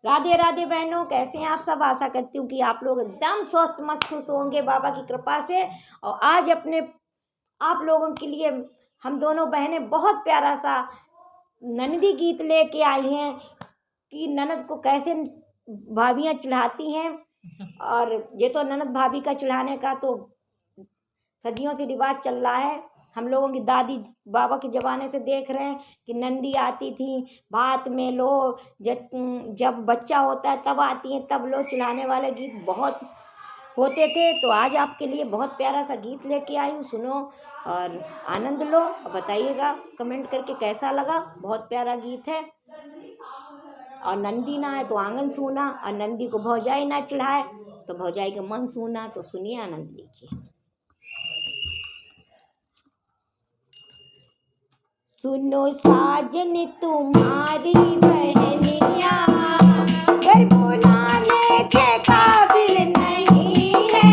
राधे राधे बहनों, कैसे हैं आप सब। आशा करती हूँ कि आप लोग एकदम स्वस्थ मस्त खुश होंगे बाबा की कृपा से। और आज अपने आप लोगों के लिए हम दोनों बहनें बहुत प्यारा सा नंदी गीत लेके आई हैं कि ननद को कैसे भाभियाँ चढ़ाती हैं। और ये तो ननद भाभी का चढ़ाने का तो सदियों से रिवाज चल रहा है। हम लोगों की दादी बाबा के ज़माने से देख रहे हैं कि नंदी आती थी भात में लो, जब बच्चा होता है तब आती है, तब लो। चढ़ाने वाले गीत बहुत होते थे। तो आज आपके लिए बहुत प्यारा सा गीत लेके आई हूँ, सुनो और आनंद लो और बताइएगा कमेंट करके कैसा लगा। बहुत प्यारा गीत है। और नंदी ना है तो आंगन सूना, और नंदी को भौजाई ना चढ़ाए तो भौजाई का मन सूना। तो सुनिए, आनंद लीजिए। सुनो साजन तुम्हारी बहनिया घर बुलाने के काबिल नहीं है।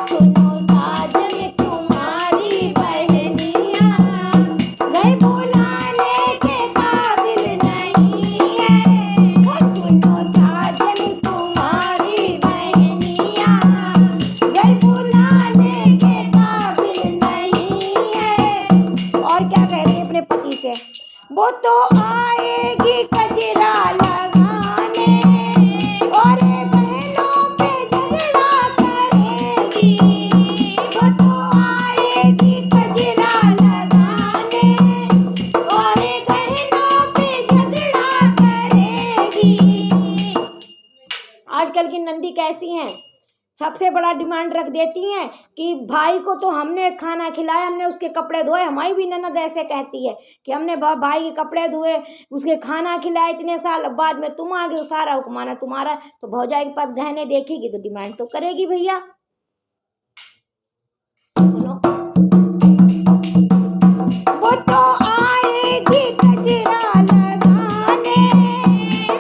सुनो साजन तुम्हारी बहनिया घर बुलाने के काबिल नहीं है। सुनो साजन तुम्हारी बहनिया घर बुलाने के काबिल नहीं है। और क्या कह रही है अपने पति से, वो तो आएगी कजरा लगाने और बहनों पे झगड़ा करेगी। वो तो आएगी कजरा लगाने और बहनों पे झगड़ा करेगी। आजकल की नंदी कैसी हैं, सबसे बड़ा डिमांड रख देती हैं कि भाई को तो हमने खाना खिलाया, हमने उसके कपड़े धोए। हमारी भी ननद ऐसे कहती है कि हमने भाई के कपड़े धोए, उसके खाना खिलाया, इतने साल बाद में तुम आ गए, सारा हुक्माना तुम्हारा। तो भौजाई के पास गहने देखेगी तो डिमांड तो करेगी भैया। सुनो, वो तो आएगी कजरा लगाने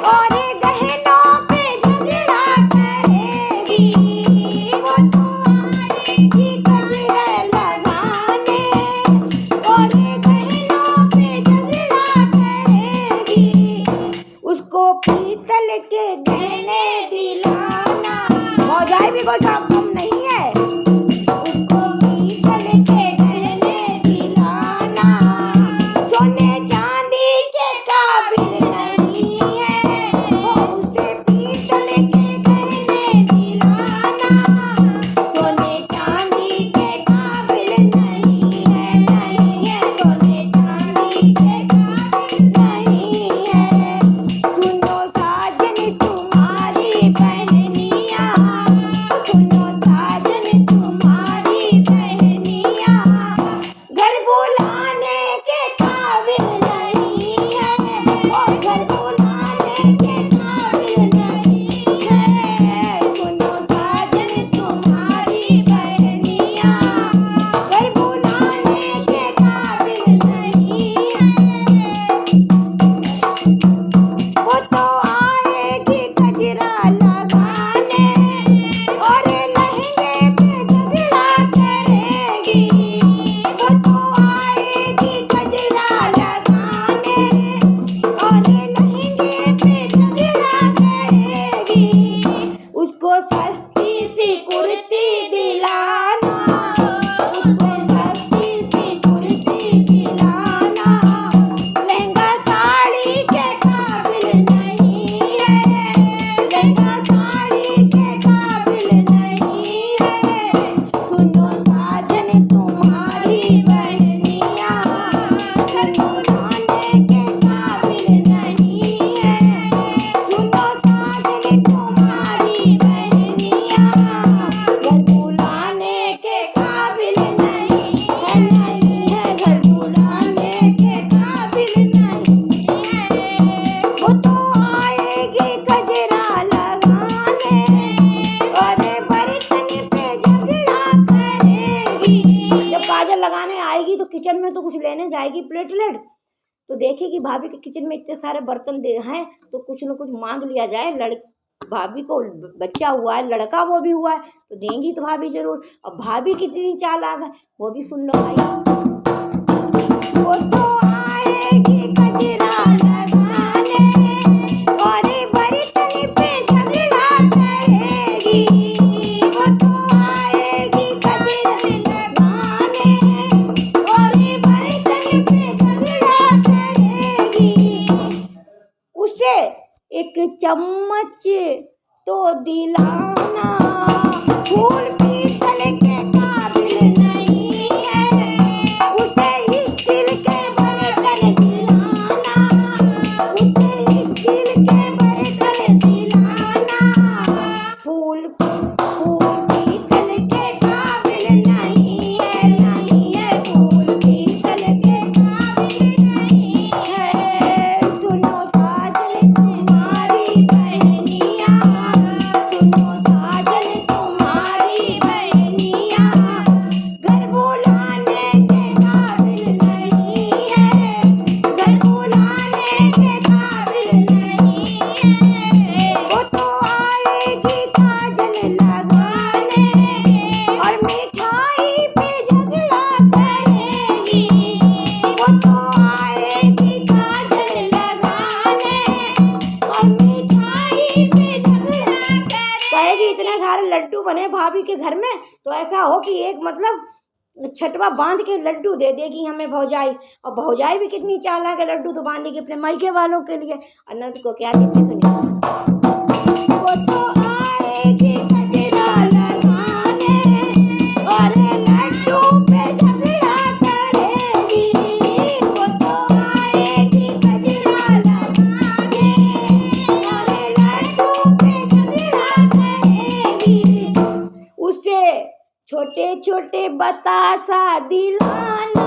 और गहनों पे झगड़ा करेगी। वो तो आएगी कजरा लगाने और गहनों पे झगड़ा करेगी। उसको पीतल के गहने दिलाना, भौजाई भी कोई काम कम नहीं है। उसको पीतल के गहने दिलाना सोने चांदी के काबिल नहीं है। उसे पीतल के गहने दिलाना सोने चांदी के काबिल नहीं है। नहीं है, सोने चांदी के काबिल नहीं है। सुनो साजन तुम्हारी बहनिया, सुनो साजन तुम्हारी बहनिया घर बुलाने के काबिल नहीं है। और घर बुलाने के काबिल नहीं है। सुनो साजन तुम्हारी बहनिया घर बुलाने के काबिल नहीं है। वो तो आएगी कजरा लगाने और लहंगे पे झगड़ा करेगी। वो तो आएगी कजरा लगाने और लहंगे पे झगड़ा करेगी। उसको सस्ती सी कुर्ती दिलाना, उसको सस्ती सी कुर्ती दिलाना लहंगा साड़ी के काबिल नहीं है। लहंगा साड़ी के काबिल नहीं है। सुनो साजन तुम्हारी बहनिया घर बुलाने के काबिल नहीं है। सुनो साजन तुम्हारी बहनिया घर बुलाने के काबिल नहीं है। नहीं है, घर बुलाने के काबिल नहीं है। वो तो आएगी कजरा लगाने और बर्तन पे झगड़ा करेगी। जब काजल लगाने आएगी तो किचन में तो कुछ लेने जाएगी प्लेटलेट, तो देखेगी भाभी के किचन में इतने सारे बर्तन दे हैं तो कुछ न कुछ मांग लिया जाए। भाभी को बच्चा हुआ है, लड़का वो भी हुआ है, तो देंगी तो भाभी जरूर। और भाभी कितनी चालाक है वो भी सुन लो भाई। वो तो आएगी कजरा लगाने और बर्तन उसे एक चम्मच तो दिलाना, फूल पीतल के काबिल नहीं है, उसे स्टील के बर्तन दिलाना, उसे स्टील के बर्तन दिलाना, फूल पीतल के काबिल नहीं है, नहीं है, फूल पीतल के काबिल नहीं है। सुनो साजन तुम्हारी बहनिया, सुनो साजन तुम्हारी बहनिया, घर बुलाने के काबिल नहीं है, घर बुलाने के काबिल नहीं है। वो तो आएगी काजल लगाने और मिठाई पे झगड़ा करेगी, वो तो आएगी काजल लगाने और मिठाई पे झगड़ा कहेगी। इतने सारे लड्डू बने भाभी के घर में, तो ऐसा हो कि एक मतलब छटवा बांध के लड्डू दे देगी हमें भौजाई, और भौजाई भी कितनी चालाक है, लड्डू तो बांधेगी अपने मायके वालों के लिए। अनंत को क्या कहती सुनिए। वो तो आएगी गजरा लगाने और लड्डू पे झगड़ा करेगी, वो तो आएगी गजरा लगाने और लड्डू पे झगड़ा करेगी, उसे छोटे छोटे बतासा दिलाना।